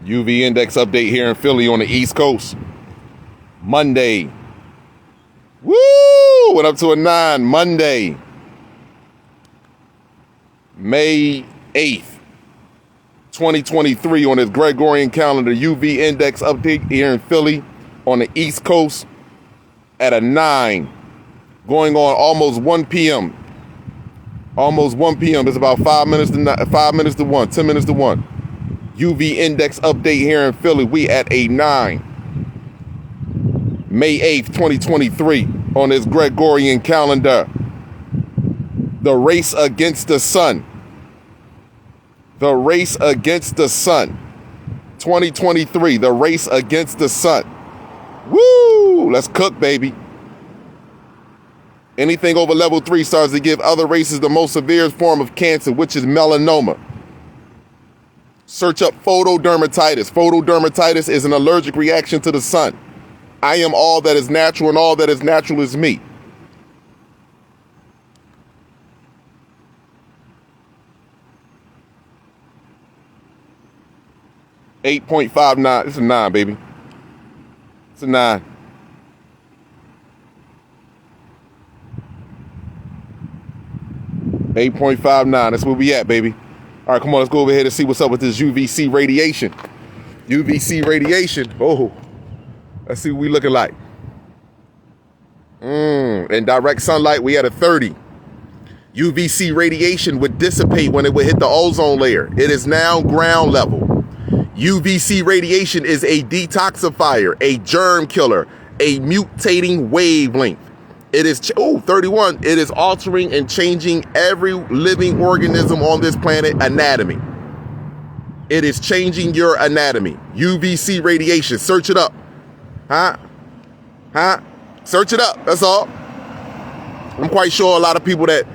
UV index update here in Philly on the East Coast. Monday. Woo! Went up to a 9. Monday, May 8th, 2023 on this Gregorian calendar. UV index update here in Philly on the East Coast at a 9. Going on almost 1 p.m. Almost 1 p.m. It's about 5 minutes to 5 minutes to 1, 10 minutes to 1. UV index update here in Philly. We at a 9. May 8th, 2023 on this Gregorian calendar. The race against the sun. The race against the sun. 2023, the race against the sun. Woo! Let's cook, baby. Anything over level 3 starts to give other races the most severe form of cancer, which is melanoma. Search up photodermatitis. Photodermatitis is an allergic reaction to the sun. I am all that is natural, and all that is natural is me. .59. It's a 9, baby. It's a 9. .59. That's where we at, baby. All right, come on, let's go over here to see what's up with this UVC radiation. UVC radiation. Oh, let's see what we looking like. In direct sunlight, we at a 30. UVC radiation would dissipate when it would hit the ozone layer. It is now ground level. UVC radiation is a detoxifier, a germ killer, a mutating wavelength. It is, 31. It is altering and changing every living organism on this planet anatomy. It is changing your anatomy. UVC radiation. Search it up. Huh? Search it up. That's all. I'm quite sure a lot of people that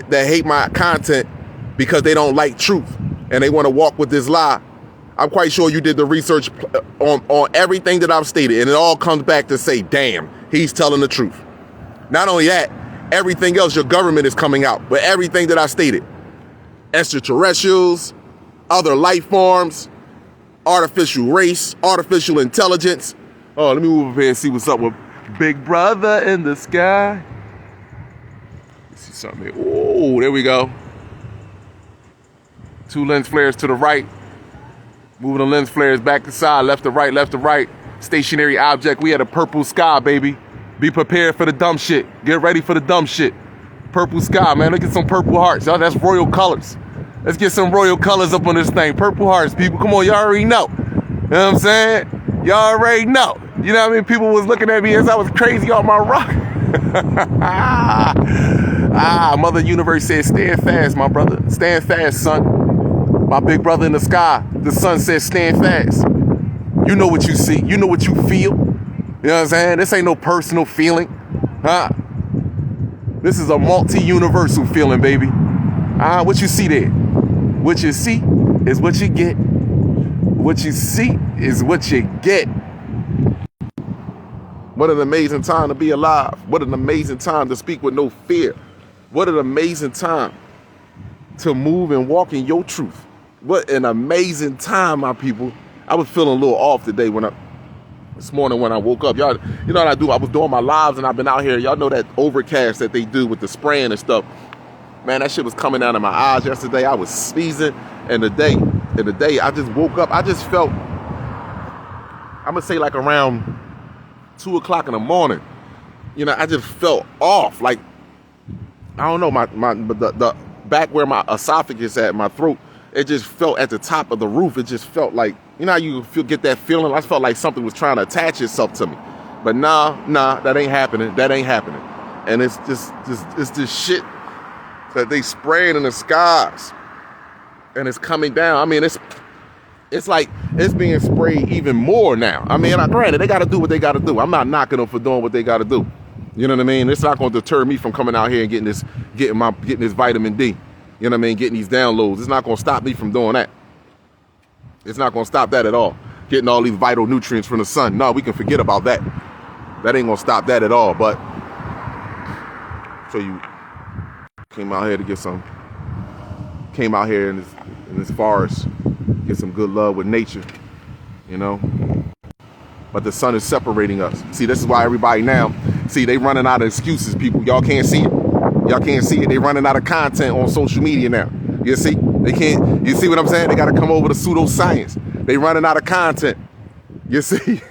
hate my content because they don't like truth and they want to walk with this lie. I'm quite sure you did the research on everything that I've stated, and it all comes back to say, damn, he's telling the truth. Not only that, everything else, your government is coming out, but everything that I stated, extraterrestrials, other life forms, artificial race, artificial intelligence. Oh, let me move over here and see what's up with Big Brother in the sky. Let's see something here. Oh, there we go. 2 lens flares to the right. Moving the lens flares back to side, left to right, left to right. Stationary object. We had a purple sky, baby. Be prepared for the dumb shit. Get ready for the dumb shit. Purple sky, man. Look at some purple hearts. Y'all, that's royal colors. Let's get some royal colors up on this thing. Purple hearts, people. Come on, y'all already know. You know what I'm saying? Y'all already know. You know what I mean? People was looking at me as I was crazy on my rock. Mother Universe said, stand fast, my brother. Stand fast, son. My big brother in the sky, the sun says, stand fast. You know what you see. You know what you feel. You know what I'm saying? This ain't no personal feeling. This is a multi-universal feeling, baby. What you see there? What you see is what you get. What you see is what you get. What an amazing time to be alive. What an amazing time to speak with no fear. What an amazing time to move and walk in your truth. What an amazing time, my people. I was feeling a little off today this morning when I woke up. Y'all, you know what I do? I was doing my lives and I've been out here. Y'all know that overcast that they do with the spraying and stuff. Man, that shit was coming out of my eyes yesterday. I was sneezing. And the day I just woke up. I just felt, I'm gonna say like around 2 o'clock in the morning. You know, I just felt off. Like, I don't know, the back where my esophagus at, my throat, it just felt at the top of the roof. It just felt like, you know how you get that feeling? I just felt like something was trying to attach itself to me. But nah, that ain't happening. That ain't happening. And it's just this shit that they spraying in the skies. And it's coming down. I mean, it's like it's being sprayed even more now. I mean, granted, they got to do what they got to do. I'm not knocking them for doing what they got to do. You know what I mean? It's not going to deter me from coming out here and getting this vitamin D. You know what I mean? Getting these downloads. It's not going to stop me from doing that. It's not going to stop that at all. Getting all these vital nutrients from the sun. No, we can forget about that. That ain't going to stop that at all. But so you came out here to get some. Came out here in this forest Get some good love with nature, you know. But the sun is separating us. See, this is why everybody now, see, they running out of excuses, people. Y'all can't see it. Y'all can't see it. They running out of content on social media now. You see? They can't, you see what I'm saying? They got to come over to pseudoscience. They running out of content. You see?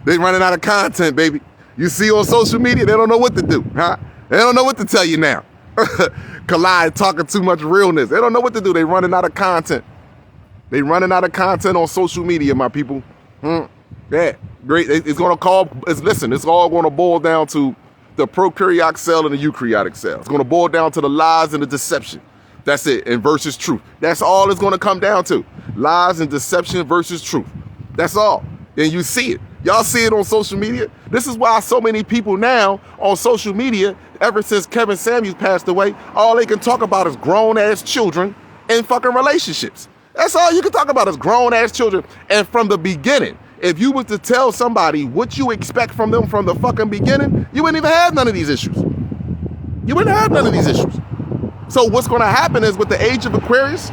They running out of content, baby. You see on social media, they don't know what to do, huh? They don't know what to tell you now. Collide talking too much realness. They don't know what to do. They running out of content. They running out of content on social media, my people. Yeah, great. It's gonna listen, it's all gonna boil down to the prokaryotic cell and the eukaryotic cell. It's gonna boil down to the lies and the deception. That's it, and versus truth. That's all it's gonna come down to. Lies and deception versus truth. That's all. And you see it. Y'all see it on social media. This is why so many people now on social media, ever since Kevin Samuels passed away, all they can talk about is grown-ass children and fucking relationships. That's all you can talk about is grown-ass children. And from the beginning, if you was to tell somebody what you expect from them from the fucking beginning, you wouldn't even have none of these issues. You wouldn't have none of these issues. So what's going to happen is with the age of Aquarius,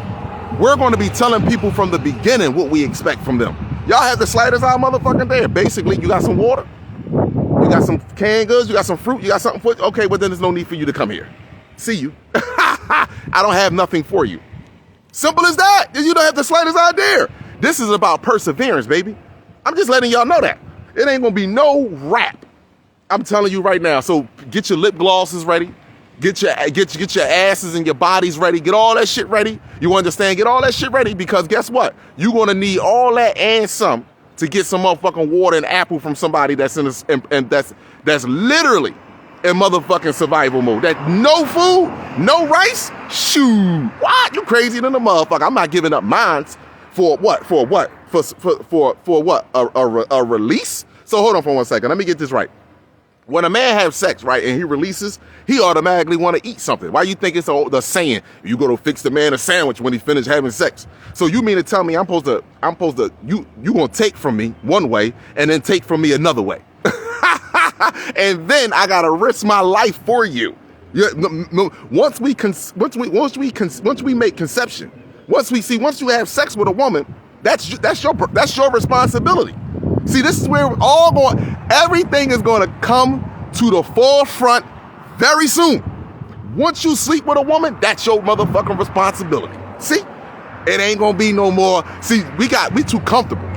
we're going to be telling people from the beginning what we expect from them. Y'all have the slightest eye motherfucking there. Basically, you got some water, you got some canned goods, you got some fruit, you got something for you. Okay, well then there's no need for you to come here. See you. I don't have nothing for you. Simple as that. You don't have the slightest idea. This is about perseverance, baby. I'm just letting y'all know that. It ain't gonna be no rap. I'm telling you right now. So get your lip glosses ready. Get your asses and your bodies ready. Get all that shit ready. You understand? Get all that shit ready because guess what? You're gonna need all that and some to get some motherfucking water and apple from somebody that's that's literally in motherfucking survival mode. That no food, no rice. Shoot, what? You crazy than a motherfucker? I'm not giving up mines for what? For what? For what? A release? So hold on for 1 second. Let me get this right. When a man has sex, right, and he releases, he automatically want to eat something. Why you think it's the saying, you go to fix the man a sandwich when he finished having sex? So you mean to tell me you gonna take from me one way and then take from me another way? And then I gotta risk my life for you. Once we make conception, once you have sex with a woman, that's your responsibility. See, this is where everything is going to come to the forefront very soon. Once you sleep with a woman, that's your motherfucking responsibility. See, it ain't going to be no more. See, we too comfortable.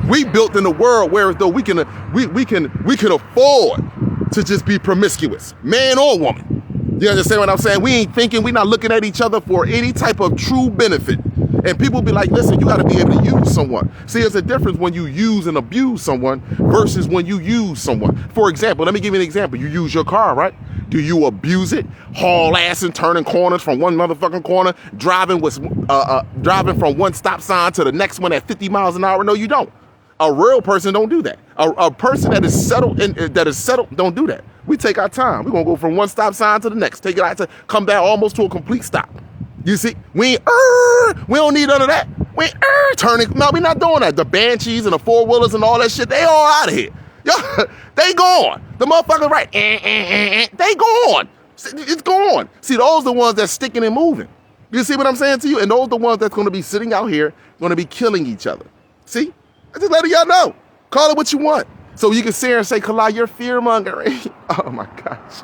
We built in a world where though we can afford to just be promiscuous, man or woman. You understand what I'm saying? We ain't thinking, we not looking at each other for any type of true benefit. And people be like, listen, you got to be able to use someone. See, there's a difference when you use and abuse someone versus when you use someone. For example, let me give you an example. You use your car, right? Do you abuse it? Haul ass and turning corners from one motherfucking corner, driving from one stop sign to the next one at 50 miles an hour? No, you don't. A real person don't do that. A person that is settled don't do that. We take our time. We're going to go from one stop sign to the next. Take it out to come down almost to a complete stop. You see, we don't need none of that. We ain't turning. No, we're not doing that. The Banshees and the four-wheelers and all that shit, they all out of here. Yo, they gone. The motherfuckers right. They gone. It's gone. See, those are the ones that's sticking and moving. You see what I'm saying to you? And those are the ones that's going to be sitting out here, going to be killing each other. See? I just letting y'all know. Call it what you want. So you can sit here and say, Kalai, you're fear-mongering. Oh, my gosh.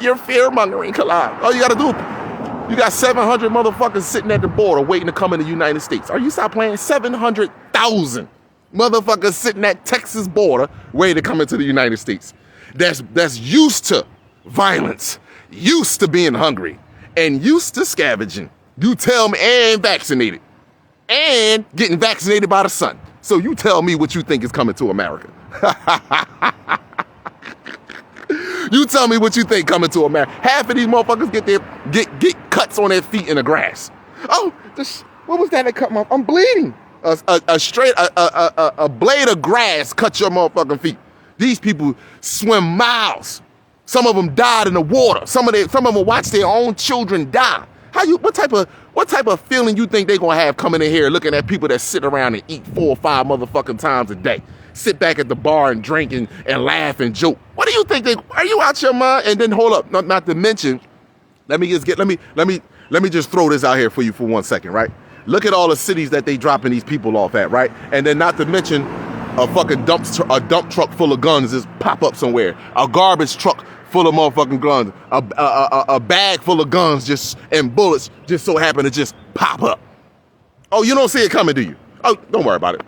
You're fear-mongering, Kalai. All you got to do, you got 700 motherfuckers sitting at the border waiting to come in the United States. Are you stop playing? 700,000 motherfuckers sitting at Texas border waiting to come into the United States. That's used to violence, used to being hungry, and used to scavenging. You tell me, and vaccinated, and getting vaccinated by the sun. So you tell me what you think is coming to America. You tell me what you think coming to America. Half of these motherfuckers get cuts on their feet in the grass. Oh, what was that cut my? I'm bleeding. A blade of grass cut your motherfucking feet. These people swim miles. Some of them died in the water. Some of them watch their own children die. What type of feeling you think they gonna have coming in here looking at people that sit around and eat 4 or 5 motherfucking times a day? Sit back at the bar and drink and laugh and joke. What do you think are you out your mind? And then hold up, not to mention, let me Let me just throw this out here for you for 1 second, right? Look at all the cities that they dropping these people off at, right? And then not to mention a fucking dump truck full of guns just pop up somewhere. A garbage truck full of motherfucking guns. A bag full of guns just and bullets just so happen to just pop up. Oh, you don't see it coming, do you? Oh, don't worry about it.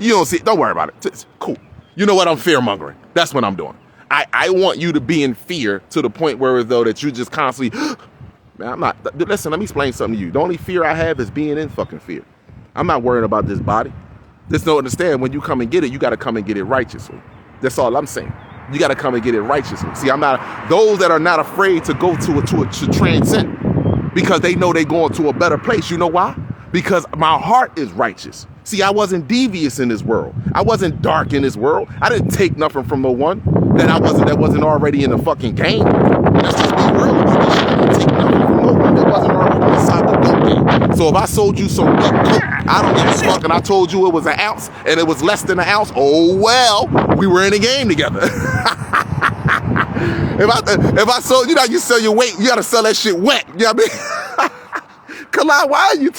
You don't see it. Don't worry about it. It's cool. You know what? I'm fear mongering. That's what I'm doing. I want you to be in fear to the point where though that you just constantly, man, I'm not, listen, let me explain something to you. The only fear I have is being in fucking fear. I'm not worrying about this body. Just don't understand, when you come and get it, you got to come and get it righteously. That's all I'm saying. You got to come and get it righteously. See, I'm not, those that are not afraid to go to transcend because they know they going to a better place. You know why? Because my heart is righteous. See, I wasn't devious in this world. I wasn't dark in this world. I didn't take nothing from no one that wasn't already in the fucking game. Let's just be real about this shit. I didn't take nothing from no one that wasn't already inside the dope game. So if I sold you some wet coke, I don't give a fuck, and I told you it was an ounce and it was less than an ounce, oh well, we were in a game together. If I sold you, know, you sell your weight, you gotta sell that shit wet. You know what I mean? Kalai, why are you?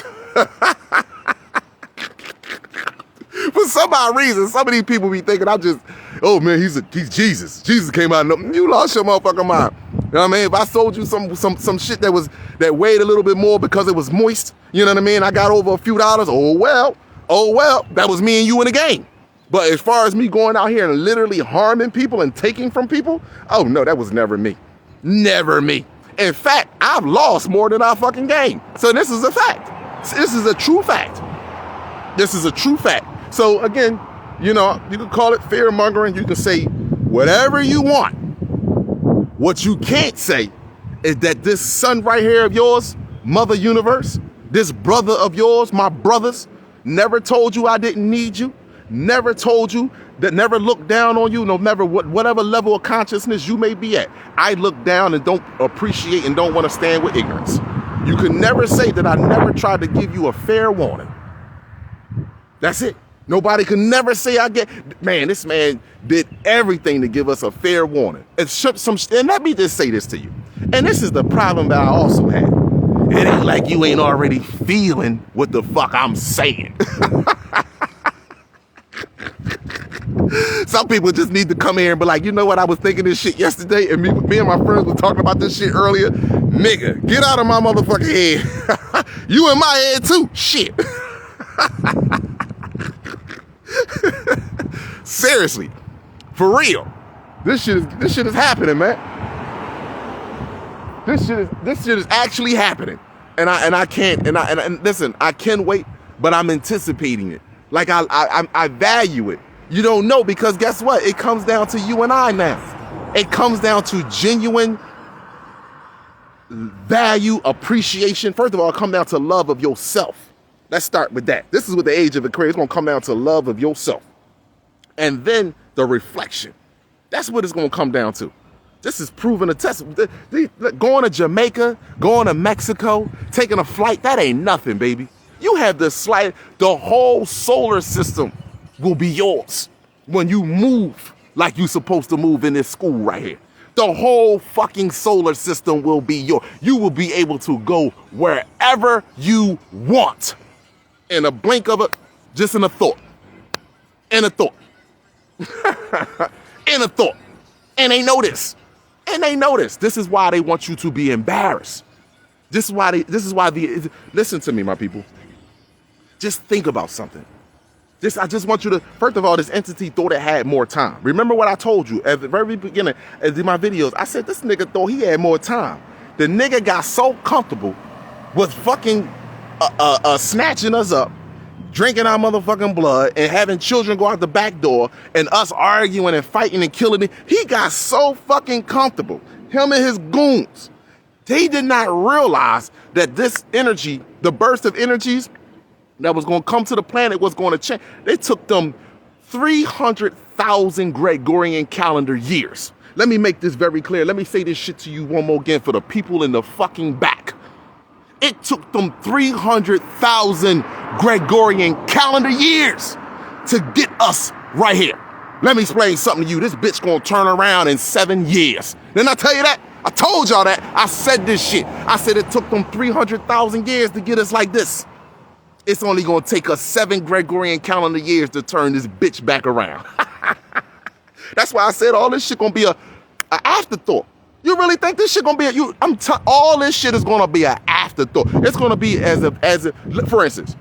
For some odd reason, some of these people be thinking I'm just, oh man, he's Jesus. Jesus came out. You lost your motherfucking mind. You know what I mean? If I sold you some shit that weighed a little bit more because it was moist, you know what I mean? I got over a few dollars. Oh well, that was me and you in the game. But as far as me going out here and literally harming people and taking from people, oh no, that was never me. Never me. In fact, I've lost more than I fucking gained. So this is a fact. This is a true fact. This is a true fact. So again, you know, you can call it fear mongering. You can say whatever you want. What you can't say is that this son right here of yours, Mother Universe, this brother of yours, my brothers, never told you I didn't need you. Never told you that, never looked down on you, no matter whatever level of consciousness you may be at. I look down and don't appreciate and don't want to stand with ignorance. You can never say that I never tried to give you a fair warning. That's it. Nobody can never say man, this man did everything to give us a fair warning. And let me just say this to you. And this is the problem that I also had. It ain't like you ain't already feeling what the fuck I'm saying. Some people just need to come here and be like, you know what, I was thinking this shit yesterday, and me and my friends were talking about this shit earlier. Nigga, get out of my motherfucking head. You in my head too. Shit. Seriously, for real, this shit is happening, man. This shit is actually happening, and I can't listen. I can wait, but I'm anticipating it. Like I value it. You don't know, because guess what? It comes down to you and I now. It comes down to genuine value, appreciation. First of all, it comes down to love of yourself. Let's start with that. This is what the age of Aquarius. It's going to come down to love of yourself. And then the reflection. That's what it's going to come down to. This is proven a test. Going to Jamaica, going to Mexico, taking a flight, that ain't nothing, baby. You have the whole solar system will be yours when you move like you're supposed to move in this school right here. The whole fucking solar system will be yours. You will be able to go wherever you want. In a blink of it, just in a thought. In a thought. In a thought. And they know this. And they know this. This is why they want you to be embarrassed. Listen to me, my people. Just think about something. I just want you to, first of all, this entity thought it had more time. Remember what I told you at the very beginning in my videos? I said this nigga thought he had more time. The nigga got so comfortable with fucking snatching us up, drinking our motherfucking blood, and having children go out the back door, and us arguing and fighting and killing it. He got so fucking comfortable. Him and his goons. They did not realize that this energy, the burst of energies that was going to come to the planet, was going to change. They took them 300,000 Gregorian calendar years. Let me make this very clear. Let me say this shit to you one more again for the people in the fucking back. It took them 300,000 Gregorian calendar years to get us right here. Let me explain something to you. This bitch gonna turn around in 7 years. Didn't I tell you that? I told y'all that. I said this shit. I said it took them 300,000 years to get us like this. It's only gonna take us 7 Gregorian calendar years to turn this bitch back around. That's why I said all this shit gonna be a afterthought. You really think this shit gonna be all this shit is gonna be an afterthought. It's gonna be as if, for instance,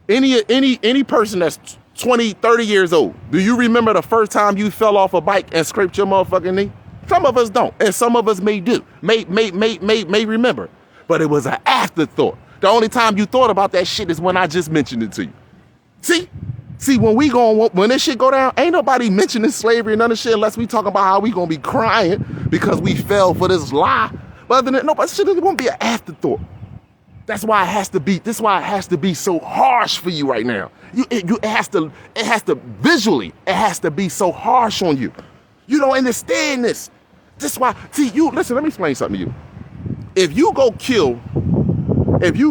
any person that's 20, 30 years old, do you remember the first time you fell off a bike and scraped your motherfucking knee? Some of us don't, and some of us may remember, but it was an afterthought. The only time you thought about that shit is when I just mentioned it to you. See, when this shit go down, ain't nobody mentioning slavery and none of shit unless we talk about how we gonna be crying because we fell for this lie. But other than that, nobody shit is gonna be an afterthought. That's why it has to be. This is why it has to be so harsh for you right now. It has to visually. It has to be so harsh on you. You don't understand this. This is why. See, listen. Let me explain something to you. If you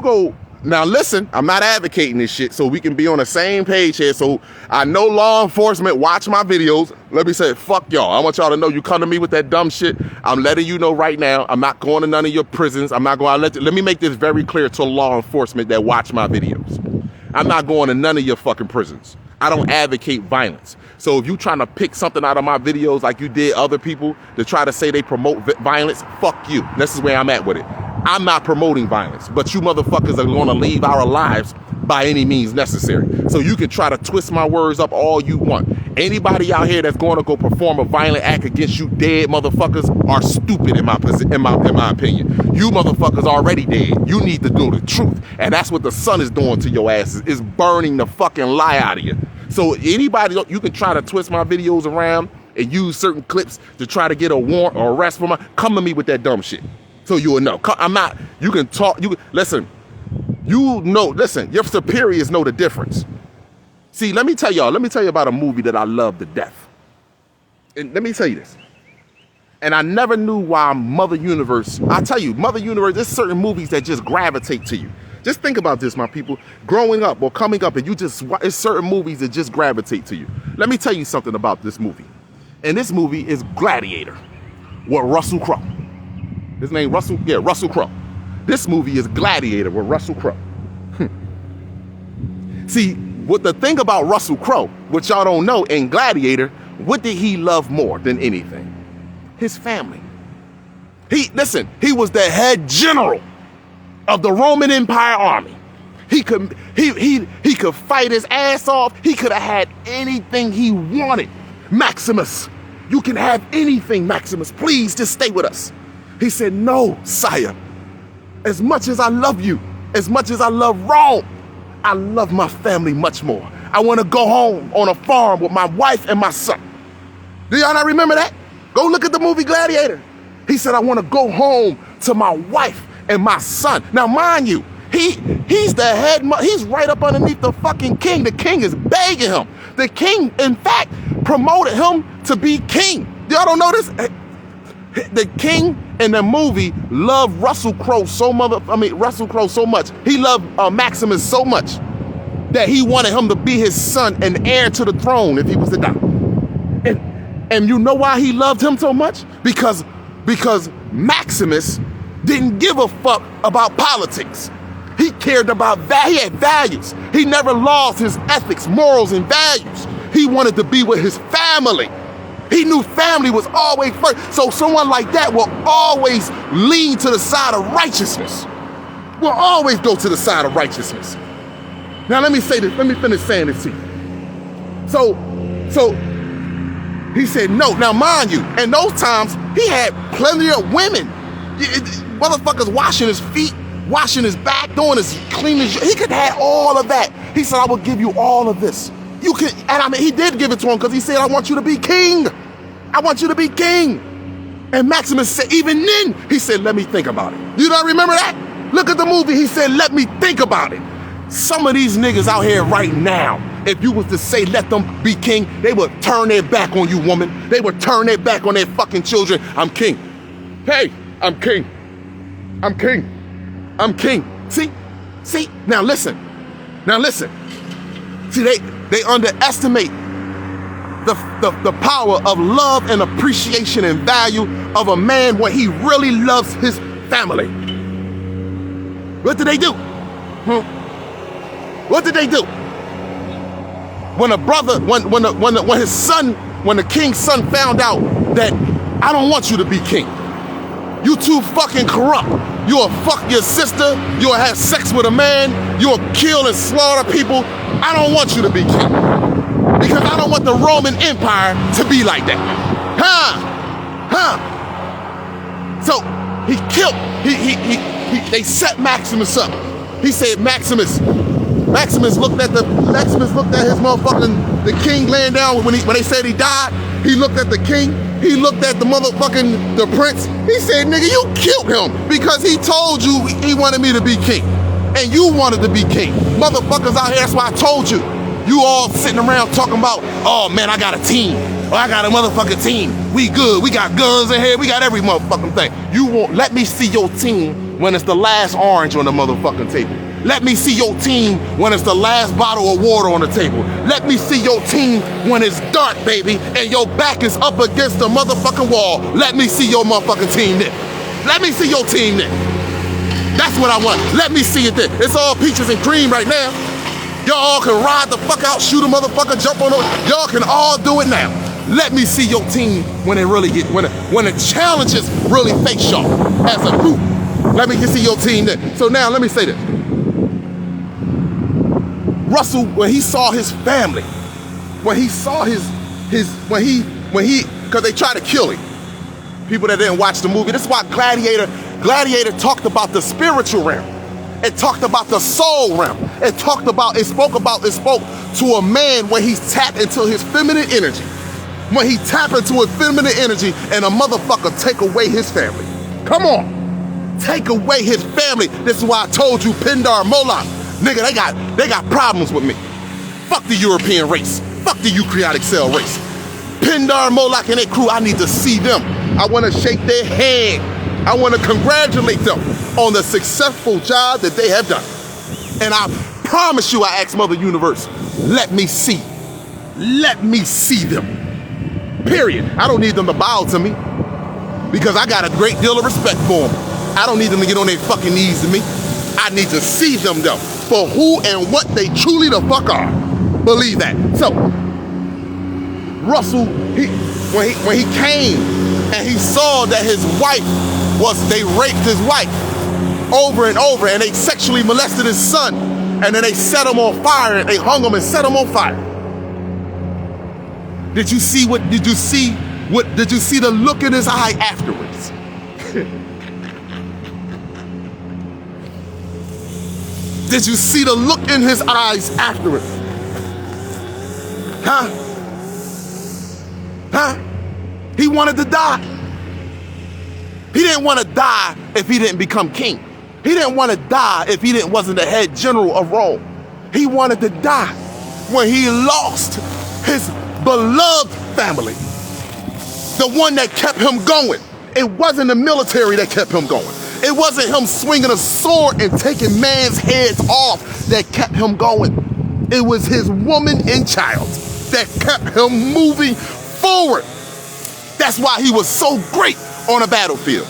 go. Now listen, I'm not advocating this shit, so we can be on the same page here. So I know law enforcement watch my videos. Let me say, fuck y'all. I want y'all to know you come to me with that dumb shit. I'm letting you know right now, I'm not going to none of your prisons. I'm not going to let me make this very clear to law enforcement that watch my videos. I'm not going to none of your fucking prisons. I don't advocate violence. So if you trying to pick something out of my videos like you did other people to try to say they promote violence, fuck you. This is where I'm at with it. I'm not promoting violence, but you motherfuckers are going to leave our lives by any means necessary. So you can try to twist my words up all you want. Anybody out here that's going to go perform a violent act against you dead motherfuckers are stupid in my opinion. You motherfuckers already dead. You need to know the truth. And that's what the sun is doing to your asses. It's burning the fucking lie out of you. So anybody, you can try to twist my videos around and use certain clips to try to get a warrant or arrest for come to me with that dumb shit. So you will know. I'm not, you can talk, listen, listen, your superiors know the difference. See, let me tell you about a movie that I love to death. And let me tell you this. And I never knew why Mother Universe, I tell you, Mother Universe, there's certain movies that just gravitate to you. Just think about this, my people. Growing up or coming up, and it's certain movies that just gravitate to you. Let me tell you something about this movie. And this movie is Gladiator with Russell Crowe. His name Russell Crowe. This movie is Gladiator with Russell Crowe. See, what the thing about Russell Crowe, what y'all don't know, in Gladiator, what did he love more than anything? His family. He was the head general of the Roman Empire army. He could fight his ass off. He could have had anything he wanted. Maximus, you can have anything, Maximus. Please just stay with us. He said, no, sire. As much as I love you, as much as I love Rome, I love my family much more. I want to go home on a farm with my wife and my son. Do y'all not remember that? Go look at the movie Gladiator. He said, I want to go home to my wife and my son. Now, mind you, he's the head, he's right up underneath the fucking king. The king is begging him. The king, in fact, promoted him to be king. Y'all don't know this? The king in the movie loved Russell Crowe so much. He loved Maximus so much that he wanted him to be his son and heir to the throne if he was to die. And you know why he loved him so much? Because Maximus didn't give a fuck about politics. He cared about he had values. He never lost his ethics, morals, and values. He wanted to be with his family. He knew family was always first. So someone like that will always lean to the side of righteousness. Will always go to the side of righteousness. Now let me say this. Let me finish saying this to you. So he said no. Now mind you, in those times, he had plenty of women. Motherfuckers washing his feet, washing his back, doing his cleaning. He could have all of that. He said, I will give you all of this. You can, and I mean, he did give it to him because he said, I want you to be king. I want you to be king. And Maximus said, even then, he said, let me think about it. You don't remember that? Look at the movie. He said, let me think about it. Some of these niggas out here right now, if you was to say, let them be king, they would turn their back on you, woman. They would turn their back on their fucking children. I'm king. Hey, I'm king. I'm king. I'm king. See? Now listen. See, they underestimate the power of love and appreciation and value of a man when he really loves his family. What did they do? What did they do? When a brother, when his son, when the king's son found out that I don't want you to be king. You too fucking corrupt. You'll fuck your sister. You'll have sex with a man. You'll kill and slaughter people. I don't want you to be king. Because I don't want the Roman Empire to be like that. So he killed, they set Maximus up. He said, Maximus looked at his motherfucking, the king laying down when they said he died. He looked at the king. He looked at the motherfucking, the prince. He said, nigga, you killed him because he told you he wanted me to be king. And you wanted to be king. Motherfuckers out here, that's why I told you. You all sitting around talking about, oh man, I got a team. Oh, I got a motherfucking team. We good. We got guns in here. We got every motherfucking thing. You won't let me see your team when it's the last orange on the motherfucking table. Let me see your team when it's the last bottle of water on the table. Let me see your team when it's dark, baby, and your back is up against the motherfucking wall. Let me see your motherfucking team there. Let me see your team there. That's what I want. Let me see it there. It's all peaches and cream right now. Y'all can ride the fuck out, shoot a motherfucker, jump on it. Y'all can all do it now. Let me see your team when it really get, when the challenges really face y'all as a group. Let me see your team there. So now let me say this. Russell, when he saw his family, when he saw because they tried to kill him. People that didn't watch the movie, this is why Gladiator talked about the spiritual realm. It talked about the soul realm. It spoke to a man when he's tapped into his feminine energy. When he tapped into his feminine energy and a motherfucker take away his family. Come on. Take away his family. This is why I told you Pindar Moloch. Nigga, they got problems with me. Fuck the European race. Fuck the eukaryotic cell race. Pindar Moloch and their crew, I need to see them. I want to shake their hand. I want to congratulate them on the successful job that they have done. And I promise you, I ask Mother Universe, let me see. Let me see them. Period. I don't need them to bow to me because I got a great deal of respect for them. I don't need them to get on their fucking knees to me. I need to see them though for who and what they truly the fuck are. Believe that. So, Russell, when he came and he saw that his wife they raped his wife over and over and they sexually molested his son and then they set him on fire and they hung him and set him on fire. Did you see the look in his eye afterwards? Did you see the look in his eyes afterwards? He wanted to die. He didn't want to die if he didn't become king. He didn't want to die if he wasn't the head general of Rome. He wanted to die when he lost his beloved family. The one that kept him going. It wasn't the military that kept him going. It wasn't him swinging a sword and taking man's heads off that kept him going. It was his woman and child that kept him moving forward. That's why he was so great on a battlefield.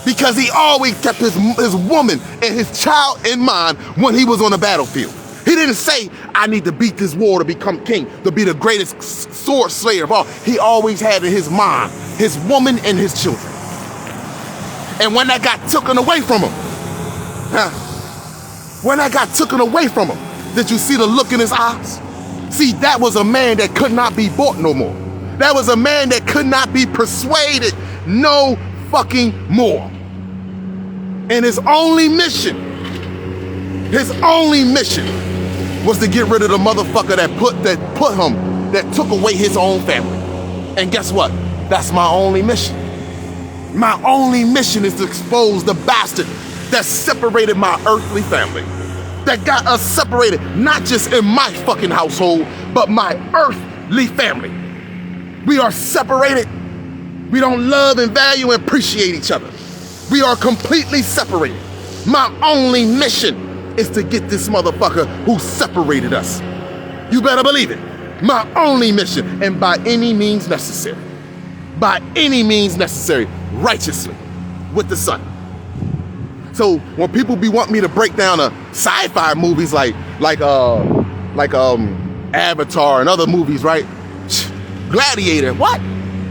Because he always kept his woman and his child in mind when he was on the battlefield. He didn't say, I need to beat this war to become king, to be the greatest sword slayer of all. He always had in his mind his woman and his children. And when that got taken away from him, did you see the look in his eyes? See, that was a man that could not be bought no more. That was a man that could not be persuaded no fucking more. And his only mission was to get rid of the motherfucker that took away his own family. And guess what? That's my only mission. My only mission is to expose the bastard that separated my earthly family. That got us separated, not just in my fucking household, but my earthly family. We are separated. We don't love and value and appreciate each other. We are completely separated. My only mission is to get this motherfucker who separated us. You better believe it. My only mission, and by any means necessary. By any means necessary, righteously, with the sun. So when people be wanting me to break down sci-fi movies like Avatar and other movies, right? Gladiator, what?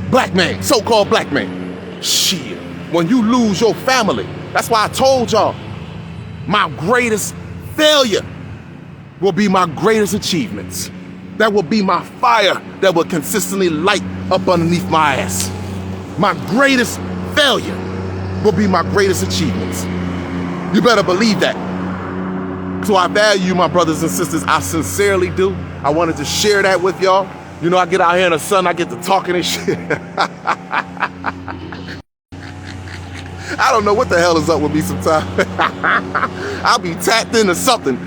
Black man, so-called black man. Shit, when you lose your family, that's why I told y'all, my greatest failure will be my greatest achievements. That will be my fire that will consistently light up underneath my ass. My greatest failure will be my greatest achievements. You better believe that. So I value my brothers and sisters. I sincerely do. I wanted to share that with y'all. You know, I get out here in the sun, I get to talking and shit. I don't know what the hell is up with me sometimes. I'll be tapped into something.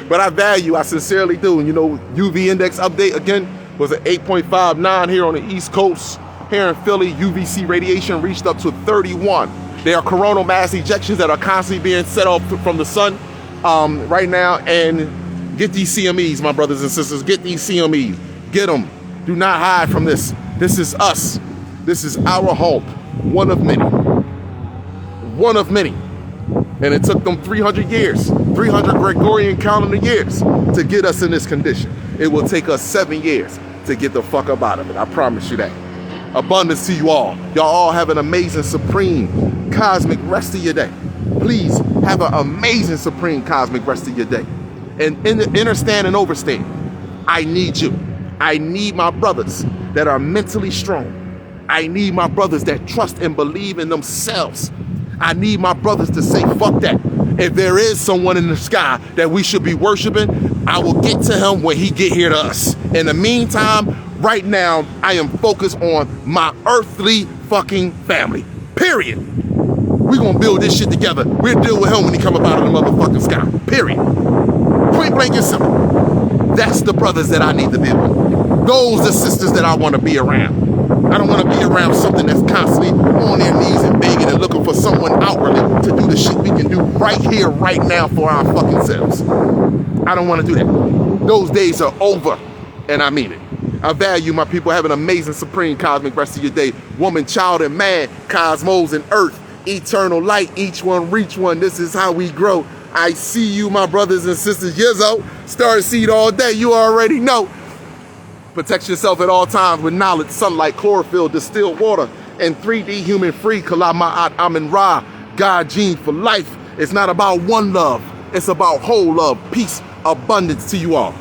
But I sincerely do. And you know, UV index update again was an 8.59 here on the East Coast. Here in Philly, UVC radiation reached up to 31. There are coronal mass ejections that are constantly being set off from the sun right now. And get these CMEs, my brothers and sisters. Get these CMEs. Get them. Do not hide from this. This is us. This is our home. One of many. One of many. And it took them 300 years, 300 Gregorian calendar years to get us in this condition. It will take us 7 years to get the fuck up out of it. I promise you that. Abundance to you all. Y'all all have an amazing, supreme, cosmic rest of your day. Please have an amazing, supreme, cosmic rest of your day. And understand and overstand, I need you. I need my brothers that are mentally strong. I need my brothers that trust and believe in themselves. I need my brothers to say, fuck that. If there is someone in the sky that we should be worshiping, I will get to him when he get here to us. In the meantime, right now, I am focused on my earthly fucking family. Period. We're gonna build this shit together. We'll deal with him when he come up out of the motherfucking sky. Period. Point blank and simple. That's the brothers that I need to be with. Those are sisters that I want to be around. I don't want to be around something that's constantly on their knees and begging and looking for someone outwardly to do the shit we can do right here, right now for our fucking selves. I don't want to do that. Those days are over, and I mean it. I value my people. Have an amazing, supreme, cosmic rest of your day. Woman, child, and man, cosmos and earth, eternal light, each one reach one. This is how we grow. I see you, my brothers and sisters. Yizzo, star seed all day. You already know. Protect yourself at all times with knowledge, sunlight, chlorophyll, distilled water, and 3D human-free Kalama'at Amin Ra, God gene for life. It's not about one love. It's about whole love, peace, abundance to you all.